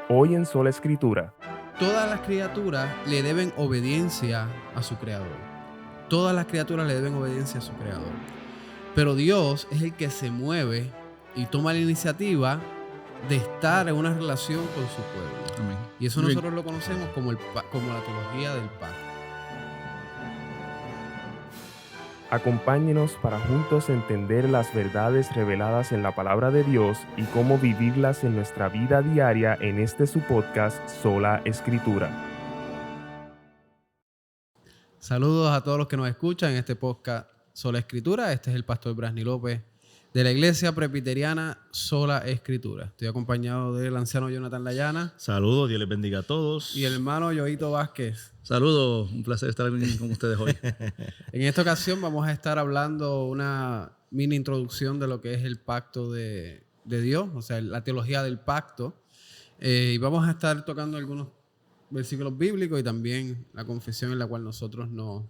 Hoy en Sola Escritura. Todas las criaturas le deben obediencia a su creador. Todas las criaturas le deben obediencia a su creador. Pero Dios es el que se mueve y toma la iniciativa de estar en una relación con su pueblo. Amén. Y eso Muy bien. nosotros lo conocemos como la teología del pacto. Acompáñenos para juntos entender las verdades reveladas en la palabra de Dios y cómo vivirlas en nuestra vida diaria en este su podcast Sola Escritura. Saludos a todos los que nos escuchan en este podcast Sola Escritura. Este es el pastor Brasni López de la Iglesia Presbiteriana Sola Escritura. Estoy acompañado del anciano Jonathan Layana Saludos, Dios les bendiga a todos. y el hermano Yoito Vázquez. Saludos, un placer estar con ustedes hoy. En esta ocasión vamos a estar hablando una mini introducción de lo que es el pacto de Dios, o sea, la teología del pacto. Y vamos a estar tocando algunos versículos bíblicos y también la confesión en la cual nosotros nos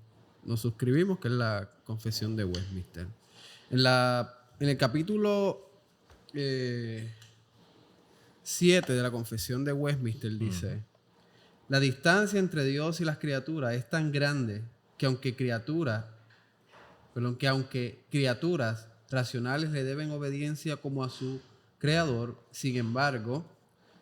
suscribimos, que es la confesión de Westminster. En el capítulo 7 de la confesión de Westminster dice: la distancia entre Dios y las criaturas es tan grande que aunque criaturas racionales le deben obediencia como a su creador, sin embargo,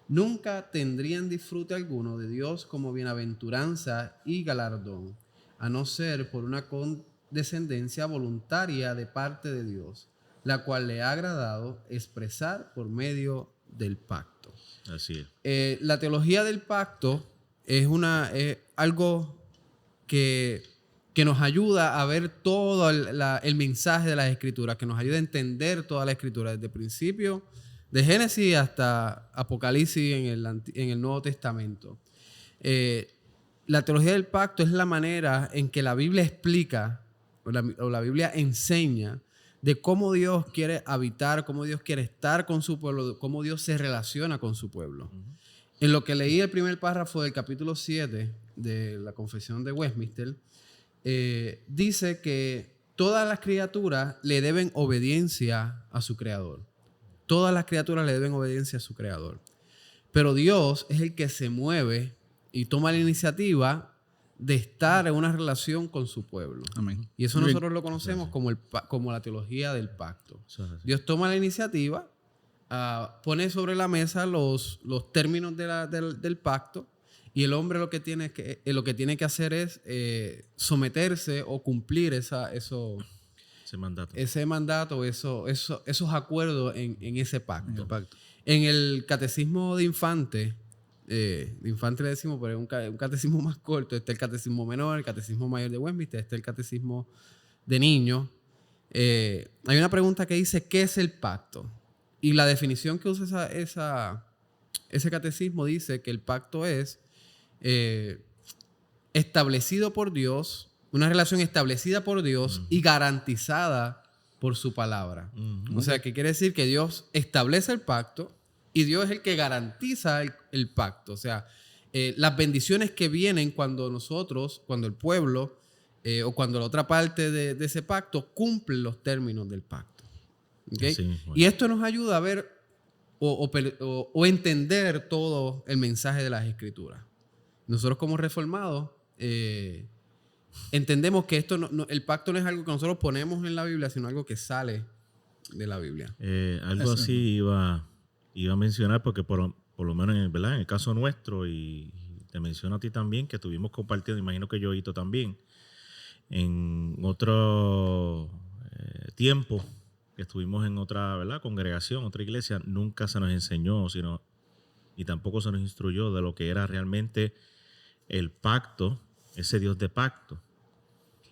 nunca tendrían disfrute alguno de Dios como bienaventuranza y galardón, a no ser por una condescendencia voluntaria de parte de Dios, la cual le ha agradado expresar por medio del pacto. Así es. La teología del pacto es algo que nos ayuda a ver todo el mensaje de las Escrituras, que nos ayuda a entender toda la Escritura, desde el principio de Génesis hasta Apocalipsis en el Nuevo Testamento. La teología del pacto es la manera en que la Biblia explica o la Biblia enseña de cómo Dios quiere habitar, cómo Dios quiere estar con su pueblo, cómo Dios se relaciona con su pueblo. En lo que leí el primer párrafo del capítulo 7 de la confesión de Westminster, dice que todas las criaturas le deben obediencia a su creador. Todas las criaturas le deben obediencia a su creador. Pero Dios es el que se mueve y toma la iniciativa de estar en una relación con su pueblo. Amén. Y eso Muy bien. nosotros lo conocemos como la teología del pacto. Eso es así. Dios toma la iniciativa, pone sobre la mesa los términos del pacto, y el hombre lo que tiene que hacer es someterse o cumplir Ese mandato. ese mandato, esos acuerdos en ese pacto. En el pacto. En el catecismo de Infante le decimos, pero es un catecismo más corto. Está el catecismo menor, el catecismo mayor de Westminster, está el catecismo de niños. Hay una pregunta que dice: ¿qué es el pacto? Y la definición que usa ese catecismo dice que el pacto es establecido por Dios, una relación establecida por Dios y garantizada por su palabra. O sea, que quiere decir que Dios establece el pacto y Dios es el que garantiza el pacto. O sea, las bendiciones que vienen cuando el pueblo o cuando la otra parte de ese pacto cumple los términos del pacto. ¿Okay? Así mismo. Y esto nos ayuda a ver o entender todo el mensaje de las Escrituras. Nosotros como reformados entendemos que el pacto no es algo que nosotros ponemos en la Biblia, sino algo que sale de la Biblia. Algo Eso. así iba a mencionar, porque por lo menos en el caso nuestro, y te menciono a ti también, que estuvimos compartiendo, imagino que Yoito también, en otro tiempo que estuvimos en otra, ¿verdad?, congregación, otra iglesia, nunca se nos enseñó y tampoco se nos instruyó de lo que era realmente el pacto, ese Dios de pacto.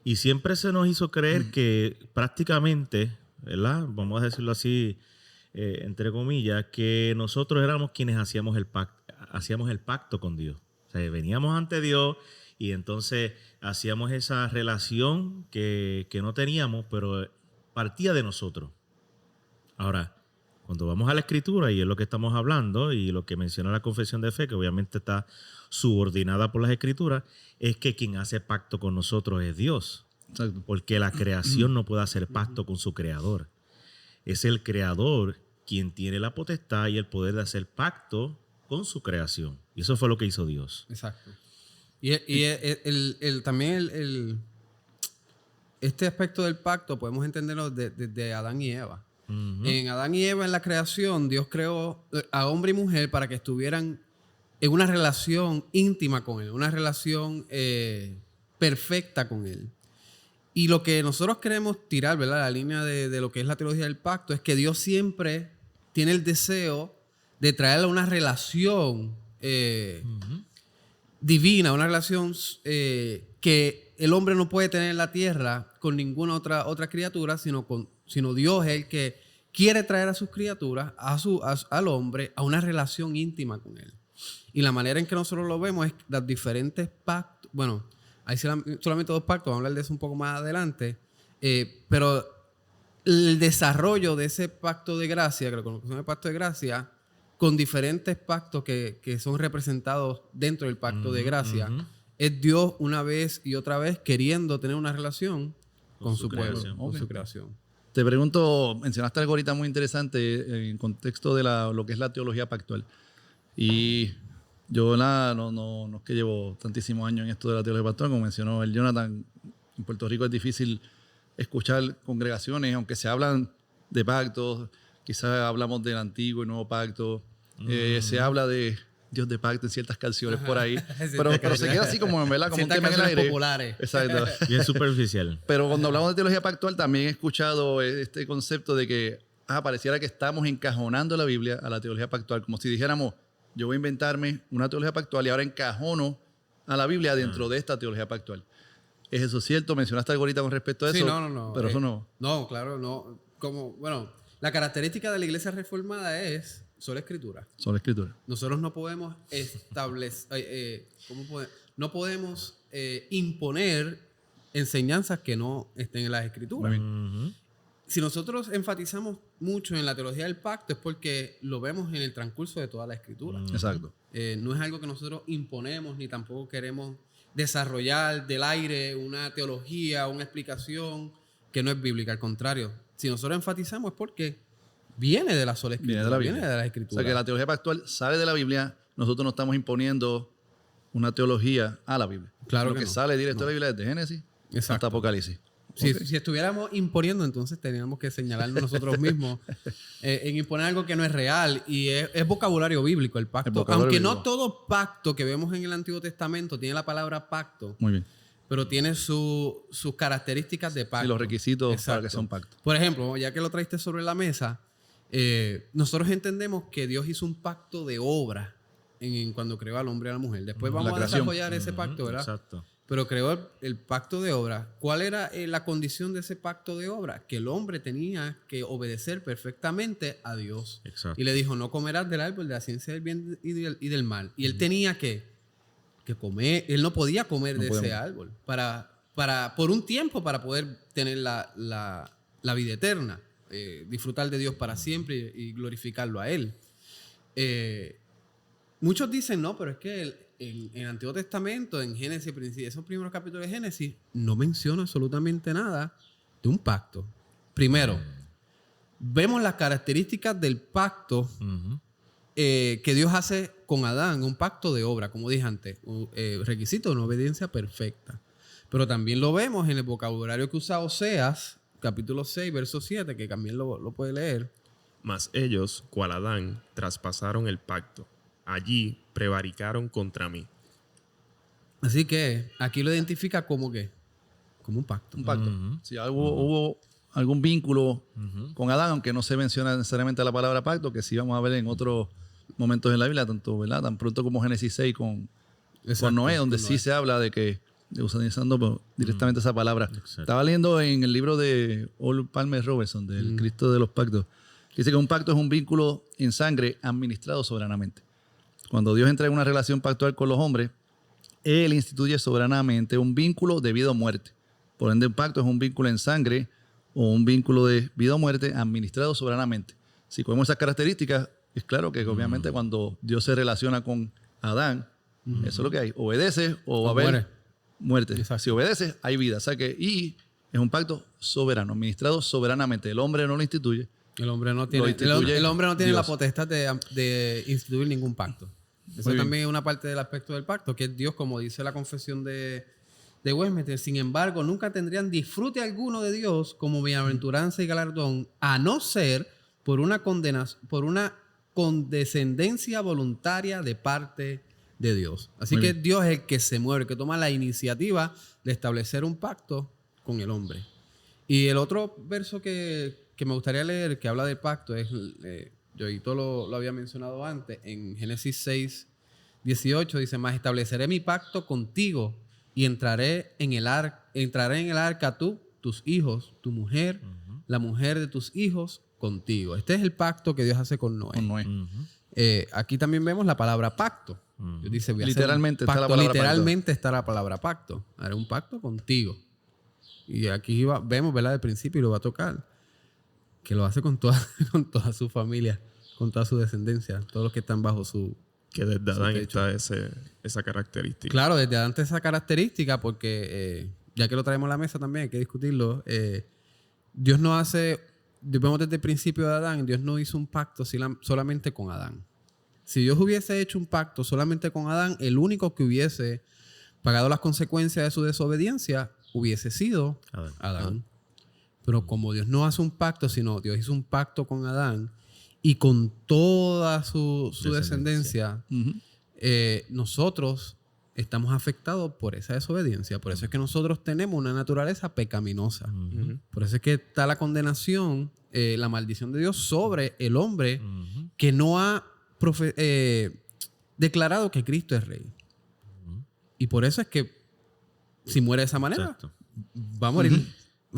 Y siempre se nos hizo creer que prácticamente, ¿verdad?, vamos a decirlo así, entre comillas, que nosotros éramos quienes hacíamos el pacto con Dios. O sea, veníamos ante Dios y entonces hacíamos esa relación que no teníamos, pero partía de nosotros. Ahora, cuando vamos a la Escritura, y es lo que estamos hablando, y lo que menciona la confesión de fe, que obviamente está subordinada por las Escrituras, es que quien hace pacto con nosotros es Dios. Exacto. Porque la creación no puede hacer pacto con su creador. Es el creador quien tiene la potestad y el poder de hacer pacto con su creación. Y eso fue lo que hizo Dios. Exacto. Y también este aspecto del pacto podemos entenderlo desde Adán y Eva. Ujú. En Adán y Eva, en la creación, Dios creó a hombre y mujer para que estuvieran en una relación íntima con Él, una relación perfecta con Él. Y lo que nosotros queremos tirar, ¿verdad? La línea de lo que es la teología del pacto es que Dios siempre tiene el deseo de traer una relación divina, una relación que el hombre no puede tener en la tierra con ninguna otra criatura, sino Dios es el que quiere traer a sus criaturas, al hombre, a una relación íntima con Él. Y la manera en que nosotros lo vemos es los diferentes pactos. Bueno, hay solamente 2 pactos, vamos a hablar de eso un poco más adelante. Pero el desarrollo de ese pacto de gracia, que lo conocemos como el pacto de gracia, con diferentes pactos que son representados dentro del pacto de gracia, es Dios una vez y otra vez queriendo tener una relación con su pueblo, creación. con su creación. Te pregunto, mencionaste algo ahorita muy interesante en contexto de lo que es la teología pactual. Y yo no es que llevo tantísimos años en esto de la teología pactual, como mencionó el Jonathan, en Puerto Rico es difícil escuchar congregaciones, aunque se hablan de pactos, quizás hablamos del antiguo y nuevo pacto, se habla de Dios de pacto en ciertas canciones por ahí, pero se queda así como, ¿verdad? Como un tema en el aire. Populares. Exacto. Bien superficial. Pero cuando hablamos de teología pactual también he escuchado este concepto de que pareciera que estamos encajonando la Biblia a la teología pactual, como si dijéramos, yo voy a inventarme una teología pactual y ahora encajono a la Biblia dentro de esta teología pactual. ¿Es eso cierto? ¿Mencionaste algo ahorita con respecto a eso? Sí, no. Pero eso no. No, claro, no. La característica de la iglesia reformada es sola escritura. Son la escritura. Nosotros no podemos no podemos imponer enseñanzas que no estén en las escrituras. Muy bien. Si nosotros enfatizamos mucho en la teología del pacto es porque lo vemos en el transcurso de toda la escritura. Exacto. No es algo que nosotros imponemos ni tampoco queremos desarrollar del aire una teología, una explicación que no es bíblica. Al contrario, si nosotros enfatizamos es porque viene de la sola escritura, viene de la escritura. O sea que la teología pactual sale de la Biblia, nosotros no estamos imponiendo una teología a la Biblia. Claro Lo que no. sale directo de la Biblia desde Génesis hasta Apocalipsis. Si estuviéramos imponiendo, entonces teníamos que señalarnos nosotros mismos en imponer algo que no es real. Y es vocabulario bíblico el pacto. Aunque bíblico. no todo pacto que vemos en el Antiguo Testamento tiene la palabra pacto, Muy bien. pero tiene sus características de pacto. Y los requisitos Exacto. para que sea un pacto. Por ejemplo, ya que lo traiste sobre la mesa, nosotros entendemos que Dios hizo un pacto de obra cuando creó al hombre y a la mujer. Después vamos a desarrollar ese pacto, ¿verdad? Exacto. Pero creó el pacto de obra. ¿Cuál era la condición de ese pacto de obra? Que el hombre tenía que obedecer perfectamente a Dios. Exacto. Y le dijo, no comerás del árbol de la ciencia del bien y del mal. Y él tenía que comer, él no podía comer de ese árbol por un tiempo para poder tener la vida eterna, disfrutar de Dios para siempre y glorificarlo a Él. Muchos dicen, no, pero es que en el Antiguo Testamento, en Génesis, esos primeros capítulos de Génesis, no menciona absolutamente nada de un pacto. Primero, vemos las características del pacto que Dios hace con Adán, un pacto de obra, como dije antes, requisito de una obediencia perfecta. Pero también lo vemos en el vocabulario que usa Oseas, capítulo 6, verso 7, que también lo puede leer. Mas ellos, cual Adán, traspasaron el pacto. Allí prevaricaron contra mí. Así que aquí lo identifica como ¿qué? Como un pacto. Un pacto. Si hubo algún vínculo con Adán, aunque no se menciona necesariamente la palabra pacto, que sí vamos a ver en otros momentos en la Biblia, ¿verdad? Tan pronto como Génesis 6 con Noé, donde sí se habla de que, utilizando directamente esa palabra. Exacto. Estaba leyendo en el libro de Ol Palmer Robertson, del Cristo de los Pactos, que dice que un pacto es un vínculo en sangre administrado soberanamente. Cuando Dios entra en una relación pactual con los hombres, Él instituye soberanamente un vínculo de vida o muerte. Por ende, un pacto es un vínculo en sangre o un vínculo de vida o muerte administrado soberanamente. Si cogemos esas características, es claro que obviamente cuando Dios se relaciona con Adán, eso es lo que hay. Obedece o va a haber muerte. Exacto. Si obedeces, hay vida. O sea que, y es un pacto soberano, administrado soberanamente. El hombre no lo instituye. El hombre no tiene, Lo instituye el hombre no tiene la Dios. potestad de instituir ningún pacto. Eso también es una parte del aspecto del pacto, que es Dios, como dice la confesión de Westminster. Sin embargo, nunca tendrían disfrute alguno de Dios como bienaventuranza y galardón, a no ser por una condescendencia voluntaria de parte de Dios. Así Muy que bien. Dios es el que se mueve, el que toma la iniciativa de establecer un pacto con el hombre. Y el otro verso que me gustaría leer, que habla del pacto, es, Yoito lo había mencionado antes, en Génesis 6, 18, dice, mas estableceré mi pacto contigo y entraré en el arca tú, tus hijos, tu mujer, la mujer de tus hijos, contigo. Este es el pacto que Dios hace con Noé. Con Noé. Aquí también vemos la palabra pacto. Dios dice, voy a hacer un Literalmente está la pacto. palabra Literalmente está la palabra pacto. Haré un pacto contigo. Y aquí vemos, ¿verdad? Del principio, y lo va a tocar, que lo hace con toda su familia, con toda su descendencia, todos los que están bajo su... Que desde Adán techo. está esa característica. Claro, desde antes esa característica, porque ya que lo traemos a la mesa también, hay que discutirlo. Dios no hace, vemos desde el principio de Adán, Dios no hizo un pacto solamente con Adán. Si Dios hubiese hecho un pacto solamente con Adán, el único que hubiese pagado las consecuencias de su desobediencia hubiese sido Adán. Pero como Dios no hace un pacto, sino Dios hizo un pacto con Adán y con toda su descendencia, nosotros estamos afectados por esa desobediencia. Por eso es que nosotros tenemos una naturaleza pecaminosa. Por eso es que está la condenación, la maldición de Dios sobre el hombre que no ha declarado que Cristo es rey. Y por eso es que si muere de esa manera, Exacto. va a morir.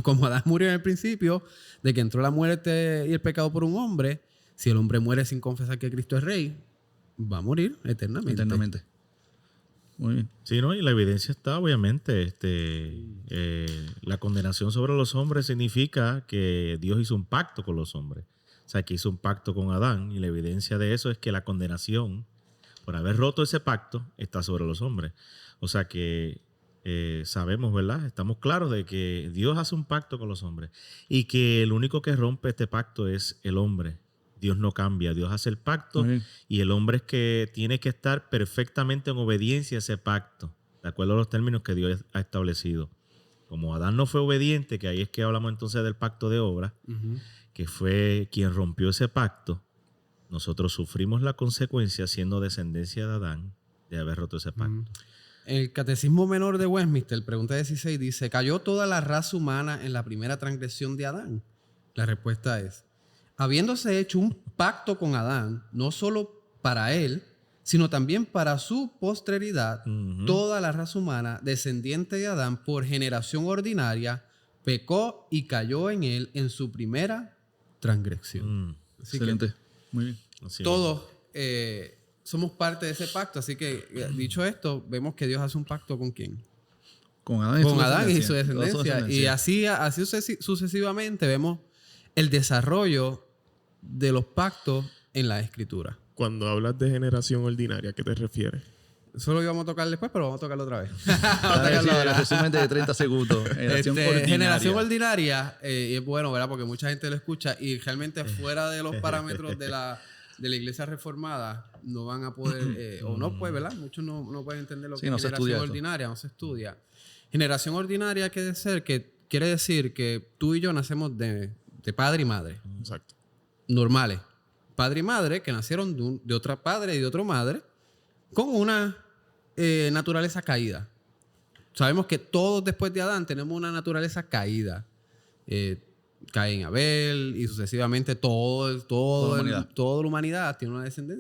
Como Adán murió en el principio, de que entró la muerte y el pecado por un hombre, si el hombre muere sin confesar que Cristo es rey, va a morir eternamente. Eternamente. Muy bien. Sí, ¿no? Y la evidencia está, obviamente. La condenación sobre los hombres significa que Dios hizo un pacto con los hombres. O sea, que hizo un pacto con Adán. Y la evidencia de eso es que la condenación, por haber roto ese pacto, está sobre los hombres. O sea que sabemos, ¿verdad? Estamos claros de que Dios hace un pacto con los hombres. Y que el único que rompe este pacto es el hombre. Dios no cambia, Dios hace el pacto y el hombre es que tiene que estar perfectamente en obediencia a ese pacto, de acuerdo a los términos que Dios ha establecido. Como Adán no fue obediente, que ahí es que hablamos entonces del pacto de obra, que fue quien rompió ese pacto, nosotros sufrimos la consecuencia siendo descendencia de Adán de haber roto ese pacto. El Catecismo Menor de Westminster, pregunta 16, dice, ¿cayó toda la raza humana en la primera transgresión de Adán? La respuesta es, habiéndose hecho un pacto con Adán, no solo para él, sino también para su posteridad, toda la raza humana, descendiente de Adán, por generación ordinaria, pecó y cayó en él en su primera transgresión. Así Excelente. que muy bien. Así todos somos parte de ese pacto. Así que, dicho esto, vemos que Dios hace un pacto ¿con quién? Con Adán Y su descendencia. Y así sucesivamente vemos el desarrollo de los pactos en la Escritura. Cuando hablas de generación ordinaria, ¿a qué te refieres? Eso lo íbamos a tocar después, pero vamos a tocarlo otra vez. El resumen de 30 segundos. Generación ordinaria, y es bueno, ¿verdad? Porque mucha gente lo escucha y realmente fuera de los parámetros de la Iglesia Reformada no van a poder, o no puede, ¿verdad? Muchos no pueden entender lo que es generación ordinaria, no se estudia. Generación ordinaria quiere decir que tú y yo nacemos de padre y madre. Exacto. Normales. Padre y madre que nacieron de otra padre y de otra madre con una naturaleza caída. Sabemos que todos después de Adán tenemos una naturaleza caída. Caen Abel y sucesivamente toda la humanidad tiene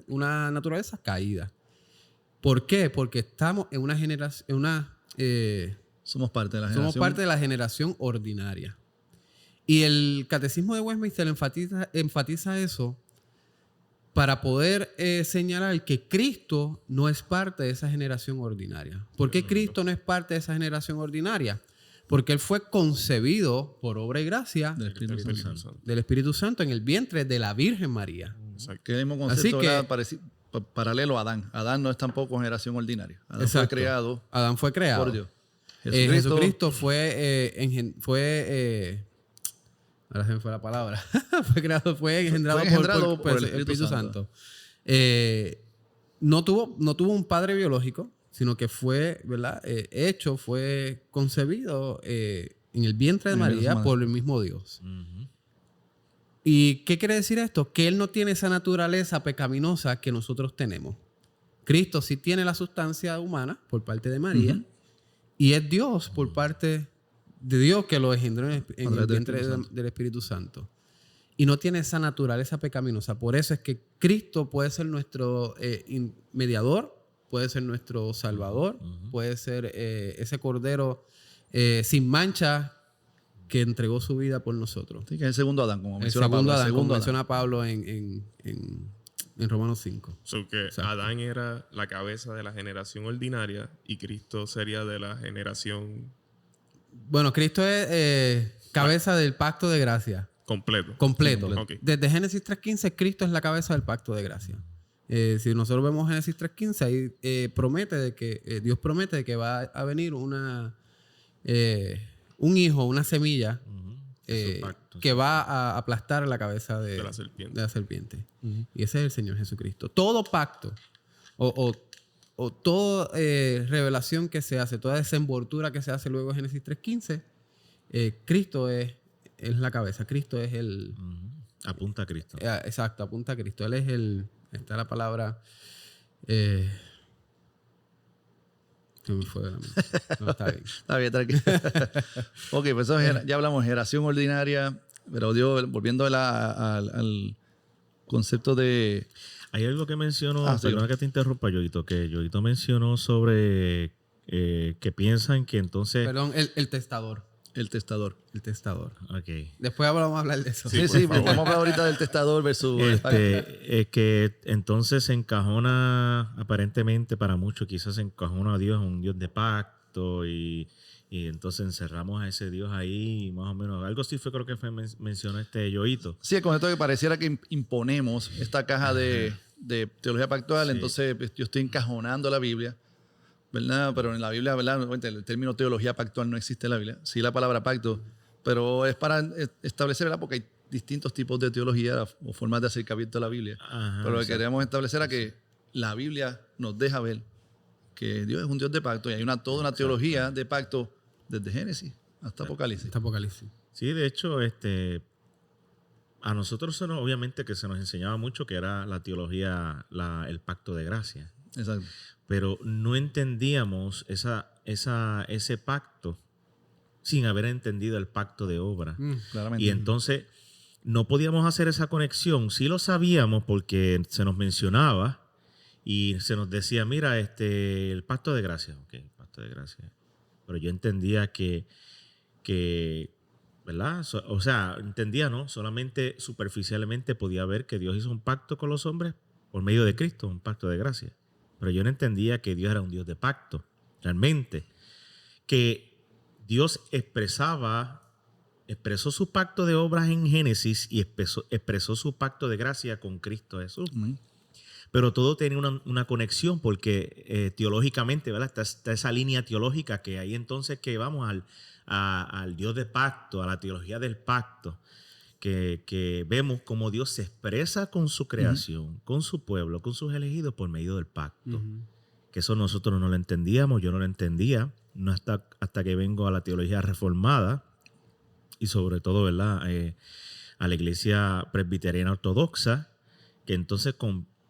una naturaleza caída. ¿Por qué? Porque estamos en una generación, somos parte de la generación. Somos parte de la generación ordinaria. Y el Catecismo de Westminster enfatiza eso para poder señalar que Cristo no es parte de esa generación ordinaria. ¿Por qué Cristo no es parte de esa generación ordinaria? Porque Él fue concebido por obra y gracia del Espíritu Santo en el vientre de la Virgen María. Exacto. Que el mismo concepto era paralelo a Adán. Adán no es tampoco generación ordinaria. Adán fue creado. Adán fue creado por Dios. Jesucristo fue ahora se me fue la palabra. fue engendrado por el Espíritu Santo. no tuvo un padre biológico, sino que fue, ¿verdad? Fue concebido en el vientre de María por el mismo Dios. Ujú. ¿Y qué quiere decir esto? Que Él no tiene esa naturaleza pecaminosa que nosotros tenemos. Cristo sí tiene la sustancia humana por parte de María y es Dios por parte de Dios que lo engendró en el vientre del Espíritu Santo. Y no tiene esa naturaleza pecaminosa. Por eso es que Cristo puede ser nuestro mediador, puede ser nuestro salvador, puede ser ese cordero sin mancha que entregó su vida por nosotros. Sí, que es el segundo Adán, como El menciona segundo Pablo. Adán, como menciona Pablo en Romanos 5. So que Exacto. Adán era la cabeza de la generación ordinaria y Cristo sería de la generación Bueno, Cristo es cabeza del pacto de gracia. completo. Completo. Ok. Desde Génesis 3.15, Cristo es la cabeza del pacto de gracia. Si nosotros vemos Génesis 3.15, ahí Dios promete de que va a venir un hijo, una semilla, Es su pacto, que va a aplastar la cabeza De la serpiente. de la serpiente. Y ese es el Señor Jesucristo. Todo pacto o toda revelación que se hace, toda desenvoltura que se hace luego de Génesis 3.15, Cristo es la cabeza. Cristo es el... Apunta a Cristo. Exacto, apunta a Cristo. Él es el... Está la palabra... se me fue de la mente. No, está bien. Está bien, tranquilo. Ok, pues eso ya hablamos de generación ordinaria, pero Dios, volviendo al concepto de... Hay algo que mencionó, sí, perdona que te interrumpa, Yoito, que Yoito mencionó sobre que piensan que entonces... Perdón, el testador. El testador. El testador. Ok. Después vamos a hablar de eso. Sí, por favor. estamos hablando ahorita del testador versus... Es que entonces se encajona, aparentemente para muchos, quizás se encajona a Dios, un Dios de pacto, y entonces encerramos a ese Dios ahí, más o menos. Algo sí creo que mencionó Yoito. Sí, el concepto que pareciera que imponemos esta caja de teología pactual, Sí. entonces yo estoy encajonando la Biblia, ¿verdad? Pero en la Biblia, ¿verdad? El término teología pactual no existe en la Biblia. Sí la palabra pacto, pero es para establecer, ¿verdad? Porque hay distintos tipos de teología o formas de acercamiento a la Biblia. Ajá, pero lo que exacto. queremos establecer es que la Biblia nos deja ver que Dios es un Dios de pacto y hay toda una teología de pacto desde Génesis hasta Apocalipsis. Este Apocalipsis. Sí, de hecho, a nosotros obviamente que se nos enseñaba mucho que era la teología, el pacto de gracia. Exacto. Pero no entendíamos ese pacto sin haber entendido el pacto de obra. Claramente. Y entonces no podíamos hacer esa conexión. Sí lo sabíamos porque se nos mencionaba y se nos decía, mira, el pacto de gracia. Ok, el pacto de gracia. Pero yo entendía que ¿verdad? O sea, entendía, ¿no? Solamente superficialmente podía ver que Dios hizo un pacto con los hombres por medio de Cristo, un pacto de gracia. Pero yo no entendía que Dios era un Dios de pacto, realmente. Que Dios expresó su pacto de obras en Génesis y expresó su pacto de gracia con Cristo Jesús. Pero todo tiene una conexión porque teológicamente, ¿verdad? Está esa línea teológica que hay entonces que vamos al Dios de pacto, a la teología del pacto, que vemos cómo Dios se expresa con su creación, con su pueblo, con sus elegidos por medio del pacto. Que eso nosotros no lo entendíamos, yo no lo entendía, no hasta que vengo a la teología reformada y sobre todo, ¿verdad? A la iglesia presbiteriana ortodoxa, que entonces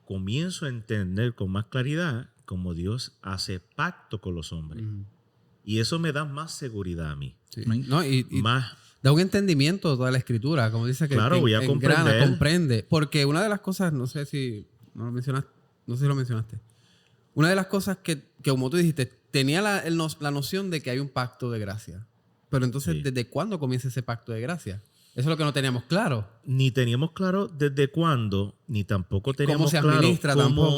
comienzo a entender con más claridad cómo Dios hace pacto con los hombres. Y eso me da más seguridad a mí. Sí. No, y Más, da un entendimiento de toda la escritura, como dice que Claro, voy a comprender. comprende. Porque una de las cosas, no sé si lo mencionaste. Una de las cosas que como tú dijiste, tenía la noción de que hay un pacto de gracia. Pero entonces, Sí. ¿desde cuándo comienza ese pacto de gracia? Eso es lo que no teníamos claro. ni teníamos claro desde cuándo, ni tampoco teníamos se claro administra cómo tampoco.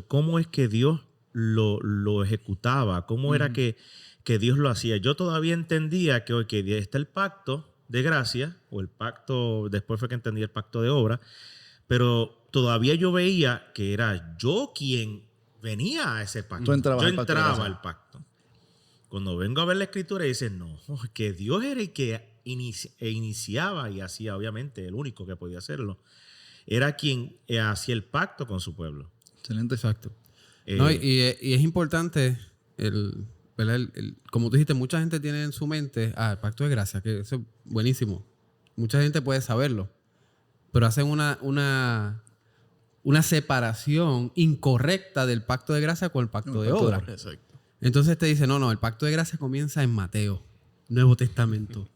cómo es que Dios lo ejecutaba, cómo era que Dios lo hacía. Yo todavía entendía que está el pacto de gracia, o el pacto, después fue que entendí el pacto de obra, pero todavía yo veía que era yo quien venía a ese pacto. Tú entrabas Yo al pacto de entraba gracia. al pacto. Cuando vengo a ver la escritura, dice, no, que Dios era el que iniciaba y hacía, obviamente, el único que podía hacerlo, era quien hacía el pacto con su pueblo. Excelente. Exacto. No, y es importante, ¿verdad? Como tú dijiste, mucha gente tiene en su mente, el pacto de gracia, que eso es buenísimo. Mucha gente puede saberlo, pero hacen una separación incorrecta del pacto de gracia con el pacto de obra. Exacto. Entonces te dice, no, el pacto de gracia comienza en Mateo, Nuevo Testamento.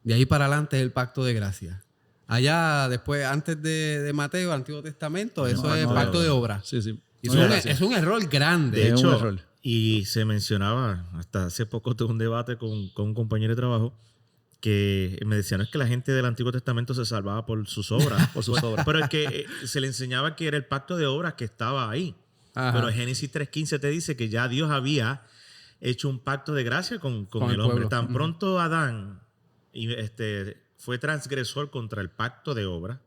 De ahí para adelante es el pacto de gracia. Allá, después, antes de Mateo, Antiguo Testamento, eso es el pacto de obra. Sí, sí. Y es un error grande. De Es un hecho, error. y se mencionaba, hasta hace poco tuve un debate con un compañero de trabajo que me decía, no es que la gente del Antiguo Testamento se salvaba por sus obras. Por sus obras. Pero es que se le enseñaba que era el pacto de obras que estaba ahí. Ajá. Pero Génesis 3.15 te dice que ya Dios había hecho un pacto de gracia con el hombre. pueblo. Tan pronto Adán fue transgresor contra el pacto de obra,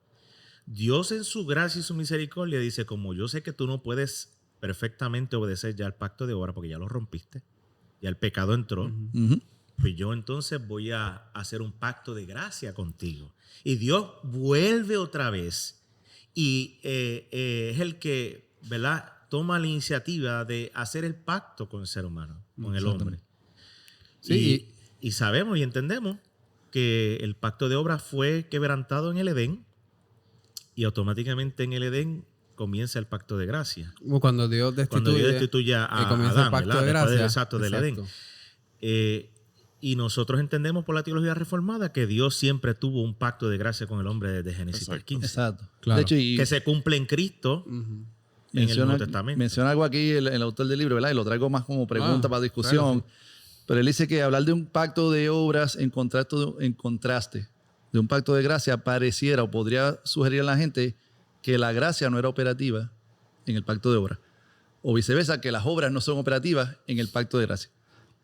Dios en su gracia y su misericordia dice, como yo sé que tú no puedes perfectamente obedecer ya el pacto de obra porque ya lo rompiste, ya el pecado entró, Ujú. pues yo entonces voy a hacer un pacto de gracia contigo. Y Dios vuelve otra vez y es el que, ¿verdad?, toma la iniciativa de hacer el pacto con el ser humano, con el hombre. Sí. Y sabemos y entendemos que el pacto de obra fue quebrantado en el Edén y automáticamente en el Edén comienza el pacto de gracia. Como cuando Dios Cuando Dios destituye a comienza Adán, el pacto ¿verdad? de Después gracia. exacto, del Edén. Y nosotros entendemos por la teología reformada que Dios siempre tuvo un pacto de gracia con el hombre desde Génesis 3.15. Exacto. Claro. De hecho, y Que se cumple en Cristo en el Nuevo Testamento. menciona algo aquí el autor del libro, ¿verdad? Y lo traigo más como pregunta para discusión. claro, Pero él dice que hablar de un pacto de obras en contraste de un pacto de gracia pareciera o podría sugerir a la gente que la gracia no era operativa en el pacto de obras. O viceversa, que las obras no son operativas en el pacto de gracia.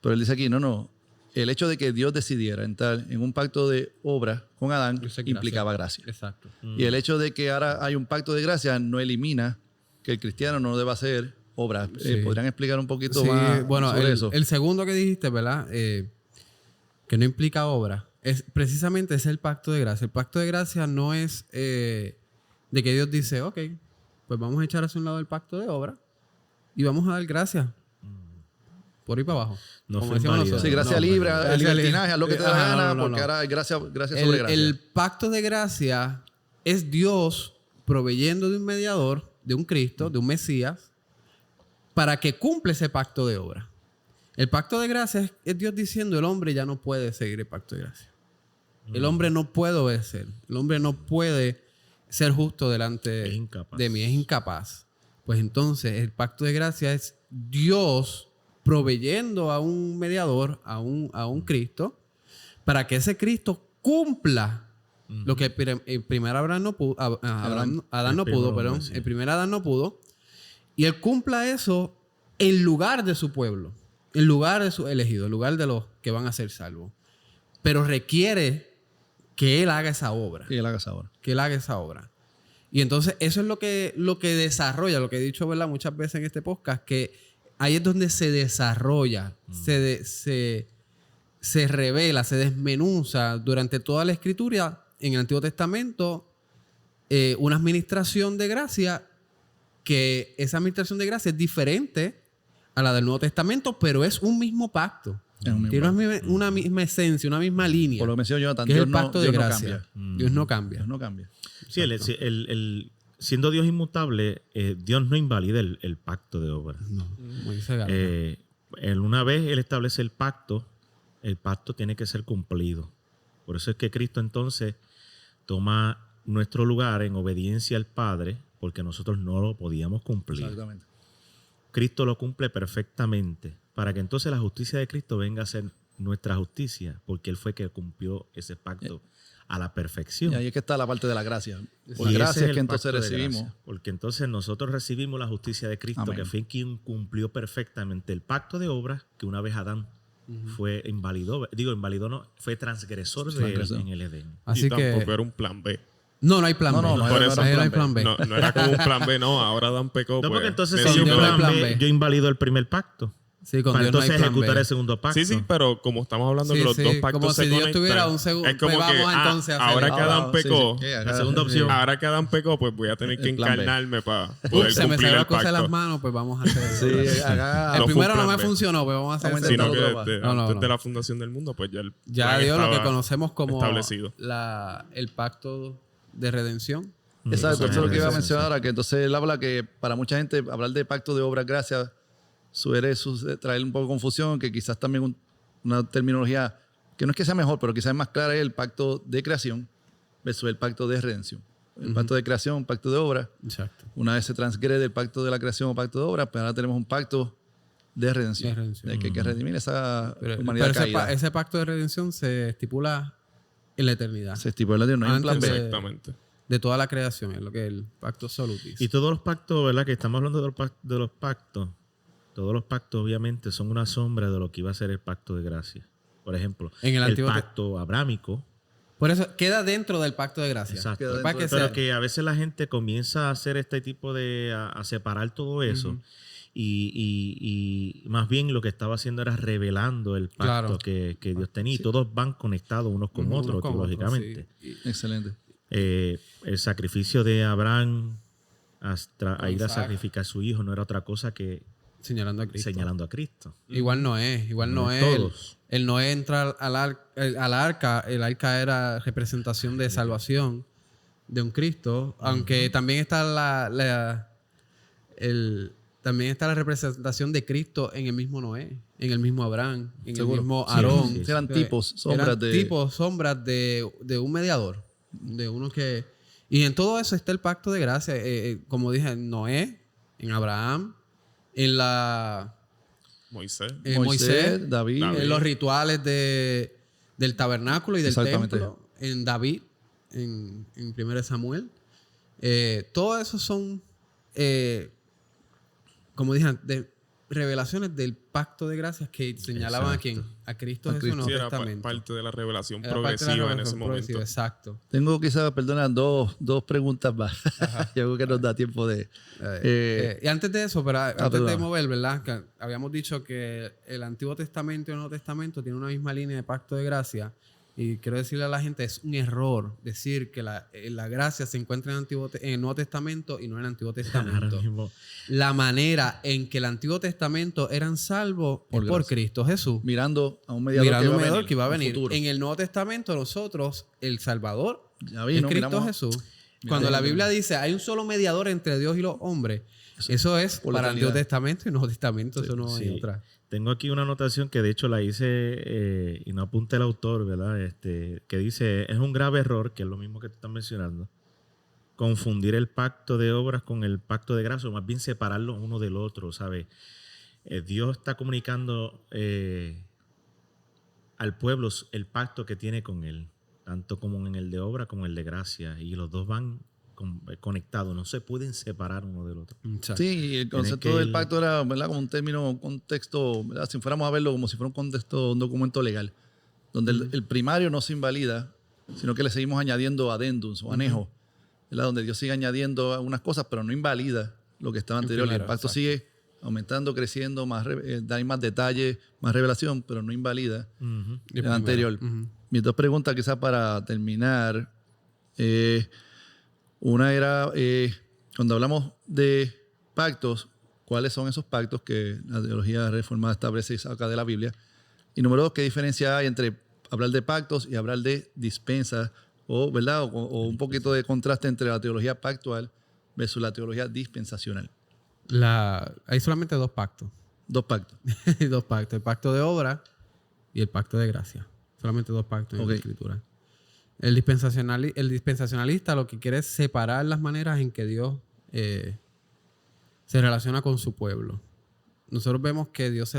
Pero él dice aquí, no. El hecho de que Dios decidiera entrar en un pacto de obras con Adán Eso es gracia. implicaba gracia. Exacto. Y el hecho de que ahora hay un pacto de gracia no elimina que el cristiano no deba hacer obras. Sí. ¿Podrían explicar un poquito Sí, más bueno, sobre eso? el segundo que dijiste, ¿verdad? Que no implica obra. Es precisamente ese es el pacto de gracia. El pacto de gracia no es de que Dios dice, ok, pues vamos a echar hacia un lado el pacto de obra y vamos a dar gracias. Por ahí para abajo. No Como fue decíamos invalidado. nosotros. Sí, gracia No, libre, no, el Gracia libertinaje, haz lo que te da Ajá, gana, no. porque ahora hay gracia sobre gracia. El pacto de gracia es Dios proveyendo de un mediador, de un Cristo, de un Mesías, para que cumpla ese pacto de obra. El pacto de gracia es Dios diciendo, el hombre ya no puede seguir el pacto de gracia. El hombre no puede obedecer. El hombre no puede ser justo delante Es incapaz. de mí. Es incapaz. Pues entonces el pacto de gracia es Dios proveyendo a un mediador, a un Cristo, para que ese Cristo cumpla lo que el primer Adán no pudo, el primer Adán no pudo, y él cumpla eso en lugar de su pueblo, en lugar de sus elegidos, en lugar de los que van a ser salvos. Pero requiere que él haga esa obra. Y él haga esa obra. Que él haga esa obra. Y entonces eso es lo que desarrolla, lo que he dicho, ¿verdad?, muchas veces en este podcast, que ahí es donde se desarrolla, se revela, se desmenuza durante toda la escritura en el Antiguo Testamento una administración de gracia, que esa administración de gracia es diferente a la del Nuevo Testamento, pero es un mismo pacto. Es un mismo Tiene una misma esencia, una misma línea. Por lo que mencionó Jonathan, que es Dios el pacto de Dios gracia. Dios no cambia. Dios no cambia. Sí, siendo Dios inmutable, Dios no invalida el pacto de obra. No, como dice Gala. Una vez Él establece el pacto tiene que ser cumplido. Por eso es que Cristo entonces toma nuestro lugar en obediencia al Padre, porque nosotros no lo podíamos cumplir. Exactamente. Cristo lo cumple perfectamente, para que entonces la justicia de Cristo venga a ser nuestra justicia, porque Él fue que cumplió ese pacto a la perfección. Y ahí es que está la parte de la gracia. Por Y ese gracia es el que entonces pacto de recibimos. gracia, porque entonces nosotros recibimos la justicia de Cristo, Amén. que fue quien cumplió perfectamente el pacto de obras que una vez Adán fue fue transgresor de él en el Edén. Así y que tampoco era un plan B. no hay plan B. No, por eso no hay plan B. No era como un plan B, no, ahora Dan pecó. No, porque pues, entonces me si dio yo, un plan plan B. B. yo invalido el primer pacto. Sí, con para Dios no hay entonces plan ejecutar B. el segundo pacto. Sí, sí, pero como estamos hablando que los dos pactos como se si Dios conectan, tuviera un segundo. es como Pues que vamos entonces a hacer ahora esto. que Adán pecó, Sí, La segunda opción. ahora que Adán pecó, pues voy a tener que El plan B. encarnarme para poder Se me cumplir salió la el cosa de las pacto. manos, pues vamos a hacer eso. Sí, el No fue primero un no plan me B. funcionó, pues vamos a hacer Vamos a ese. Sino que Otra desde No, no, antes no. de la fundación del mundo, pues ya el Ya plan Dios lo que estaba conocemos como establecido. el pacto de redención. Exacto, eso es lo que iba a Sí, mencionar sí. ahora, que entonces él habla que para mucha gente hablar de pacto de obras gracias suele traer un poco de confusión, que quizás también una terminología que no es que sea mejor, pero quizás es más clara es el pacto de creación versus el pacto de redención. El pacto de creación, pacto de obras. Exacto. Una vez se transgrede el pacto de la creación o pacto de obras, pero ahora tenemos un pacto de redención. De redención. De que hay que redimir esa Pero humanidad caída. ese pacto de redención se estipula en la eternidad. Se estipula, no hay un plan Antes B. Exactamente. De toda la creación, es lo que es el pacto solutis. Y todos los pactos, ¿verdad? Que estamos hablando de los pactos. Todos los pactos, obviamente, son una sombra de lo que iba a ser el pacto de gracia. Por ejemplo, En el Antiguo pacto abrámico. Por eso queda dentro del pacto de gracia. Exacto. Queda Para que Pero sea- que a veces la gente comienza a hacer este tipo de... a separar todo eso. Y más bien lo que estaba haciendo era revelando el pacto Claro. que Dios tenía. Y todos van conectados unos con Unos otros, con otros, teológicamente. sí. Excelente. El sacrificio de Abraham hasta a ir a Isaac. sacrificar a su hijo no era otra cosa que Señalando a Cristo. señalando a Cristo. Igual Noé. Igual No Noé. es todos. El Noé entra al arca. El arca era representación de salvación de un Cristo. Aunque también está también está la representación de Cristo en el mismo Noé, en el mismo Abraham, en Seguro. el mismo Sí, Aarón. sí, sí. Eran tipos, sombras Eran de... tipos, sombras de un mediador. De uno que... Y en todo eso está el pacto de gracia. Como dije, en Noé, en Abraham, en Moisés. Moisés, David. David. en los rituales del tabernáculo y del Exactamente. templo, en David, en 1 Samuel. Todo eso son, como dije, revelaciones del pacto de gracias que señalaban Exacto. a quién, a Cristo A Jesús en el Sí, Nuevo era Testamento. parte de la revelación Era parte de la progresiva en ese revelación momento. progresiva, exacto. Tengo quizás, perdona, dos preguntas más. Yo creo que nos da tiempo de... Y antes de eso, pero antes de perdón. mover, ¿verdad? Que habíamos dicho que el Antiguo Testamento y el Nuevo Testamento tienen una misma línea de pacto de gracia. Y quiero decirle a la gente, es un error decir que la gracia se encuentra en el Nuevo Testamento y no en el Antiguo Ahora Testamento. mismo, La manera en que el Antiguo Testamento eran salvos Por por gracia. Cristo Jesús. mirando a un mediador, Mirando un que, mediador que iba a un venir. futuro. En el Nuevo Testamento nosotros, el Salvador, Ya vino, es Cristo miramos- Jesús. miramos- Cuando la Biblia dice hay un solo mediador entre Dios y los hombres, eso es por la para el eternidad. Antiguo Testamento y Nuevo Testamento, eso no hay sí. otra. tengo aquí una anotación que de hecho la hice y no apunté el autor, ¿verdad? Que dice, es un grave error, que es lo mismo que tú estás mencionando, confundir el pacto de obras con el pacto de gracia, o más bien separarlos uno del otro, ¿sabes? Dios está comunicando al pueblo el pacto que tiene con él, tanto como en el de obra como en el de gracia, y los dos van conectados, no se pueden separar uno del otro. Exacto. Sí, y el concepto que del el- pacto era, ¿verdad? Como un término, un contexto, ¿verdad? Si fuéramos a verlo como si fuera un contexto, un documento legal, donde el primario no se invalida, sino que le seguimos añadiendo adendums o anejos, ¿verdad? Donde Dios sigue añadiendo algunas cosas, pero no invalida lo que estaba anterior. Y el primero, pacto exacto. sigue aumentando, creciendo, da más detalle, más revelación, pero no invalida Ujú. el anterior. Ujú. Mis dos preguntas quizás para terminar. Una era, cuando hablamos de pactos, ¿cuáles son esos pactos que la teología reformada establece y saca de la Biblia? Y número dos, ¿qué diferencia hay entre hablar de pactos y hablar de dispensas? O, ¿verdad? O un poquito de contraste entre la teología pactual versus la teología dispensacional. Hay solamente dos pactos. Dos pactos. Dos pactos. El pacto de obra y el pacto de gracia. Solamente dos pactos en Ok. la Escritura. El dispensacionalista lo que quiere es separar las maneras en que Dios se relaciona con su pueblo. Nosotros vemos que Dios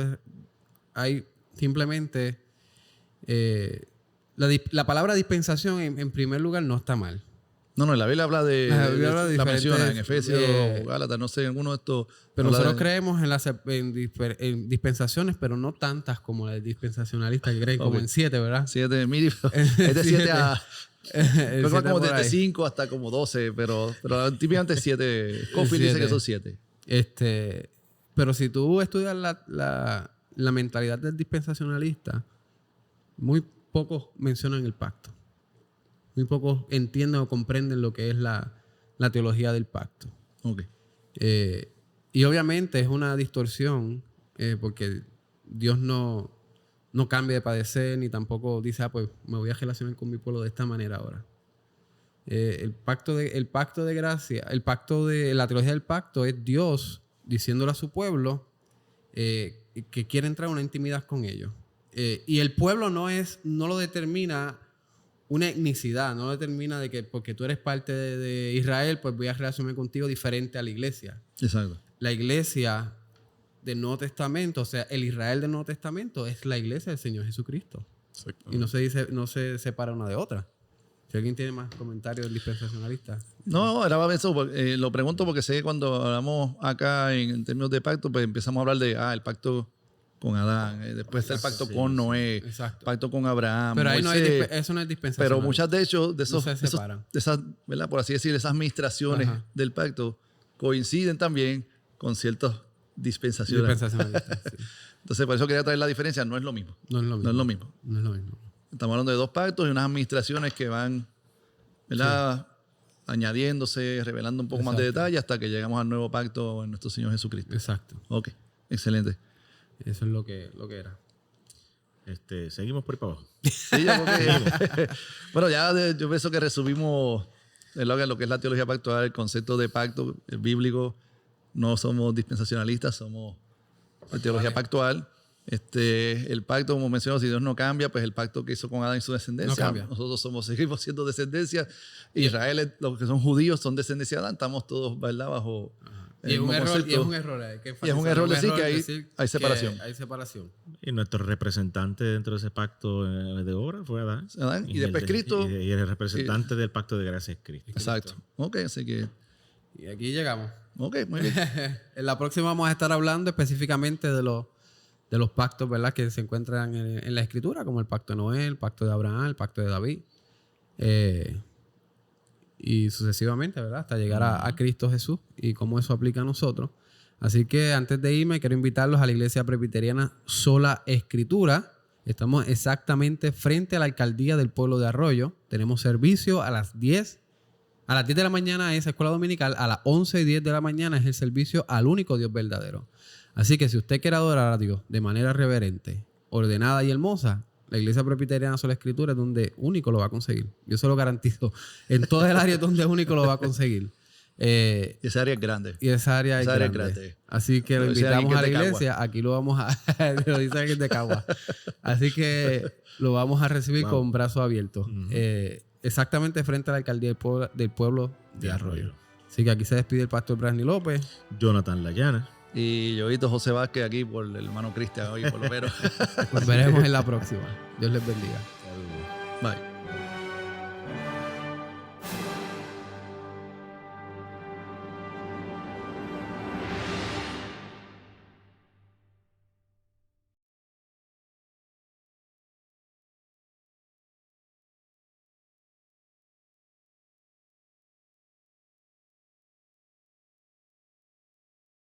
hay simplemente la palabra dispensación en primer lugar no está mal. No, la Biblia habla de... La Biblia habla de la menciona en diferentes, Efesios, Gálatas, no sé, en alguno de estos... Pero habla nosotros de- creemos en dispensaciones, pero no tantas como la del dispensacionalista, que creen como Ok. en 7, ¿verdad? 7, mire, es de 7 a... El Creo que va siete como por desde ahí. 5 hasta como 12, pero típicamente 7. Scofield dice Siete. que son 7. Pero Pero si tú estudias la mentalidad del dispensacionalista, muy pocos mencionan el pacto. Muy pocos entienden o comprenden lo que es la teología del pacto. Ok. Y obviamente es una distorsión porque Dios no cambia de padecer ni tampoco dice, pues me voy a relacionar con mi pueblo de esta manera ahora. El pacto de gracia, la teología del pacto es Dios diciéndole a su pueblo que quiere entrar en una intimidad con ellos. Y el pueblo no lo determina una etnicidad, no lo determina de que porque tú eres parte de Israel, pues voy a relacionarme contigo diferente a la iglesia. Exacto. La iglesia del Nuevo Testamento, o sea, el Israel del Nuevo Testamento es la iglesia del Señor Jesucristo. Y no se separa una de otra. Si alguien tiene más comentarios del dispensacionalista. No, era eso. Lo pregunto porque sé que cuando hablamos acá en términos de pacto, pues empezamos a hablar de el pacto con Adán, después está el pacto con Noé, Exacto. pacto con Abraham. Pero ahí Moisés, eso no es dispensacional. pero muchas de hecho, de esos, no se separan. de esas, ¿verdad? Por así decir, esas administraciones del pacto coinciden también con ciertas dispensaciones. Dispensacionalistas, sí. Entonces, por eso quería traer la diferencia. No es lo mismo. No es lo mismo. No es lo mismo. No es lo mismo. Estamos hablando de dos pactos y unas administraciones que van, ¿verdad? Añadiéndose, revelando un poco más de detalle hasta que llegamos al nuevo pacto en nuestro Señor Jesucristo. Exacto. Ok, excelente. Eso es lo que era. Seguimos por ahí para abajo. Sí, yo creo que, bueno, yo pienso que resumimos lo que es la teología pactual, el concepto de pacto bíblico. No somos dispensacionalistas, somos de teología pactual. El pacto, como mencionó, si Dios no cambia, pues el pacto que hizo con Adán y su descendencia. No cambia. Nosotros seguimos siendo descendencia. Israel, los que son judíos, son descendencia de Adán. Estamos todos, ¿verdad? Bajo Y es un error. Y es un error decir que hay separación. Hay separación. Y nuestro representante dentro de ese pacto de obra fue Adán. Y después Cristo. Y el representante del pacto de gracia es Cristo. Exacto. Ok, así que. Y aquí llegamos. Ok, muy bien. En la próxima vamos a estar hablando específicamente de los pactos, ¿verdad? Que se encuentran en la Escritura, como el pacto de Noé, el pacto de Abraham, el pacto de David. Y sucesivamente, ¿verdad? Hasta llegar a Cristo Jesús y cómo eso aplica a nosotros. Así que antes de irme, quiero invitarlos a la Iglesia Presbiteriana Sola Escritura. Estamos exactamente frente a la alcaldía del pueblo de Arroyo. Tenemos servicio a las 10. A las 10 de la mañana es escuela dominical. A las 11:10 de la mañana es el servicio al único Dios verdadero. Así que si usted quiere adorar a Dios de manera reverente, ordenada y hermosa, la Iglesia Presbiteriana Sola Escritura es donde único lo va a conseguir. Yo se lo garantizo. En toda el área es donde único lo va a conseguir. Y esa área es grande. Y esa área es grande. Así que lo invitamos a la iglesia. Aquí lo vamos a... lo dice alguien de Cagua. Así que lo vamos a recibir con brazos abiertos. Exactamente frente a la alcaldía del pueblo de Arroyo. Así que aquí se despide el pastor Brasni López. Jonathan Layana. Y Yoito José Vázquez aquí por el hermano Cristian hoy, por lo menos. Nos veremos en la próxima. Dios les bendiga. Bye.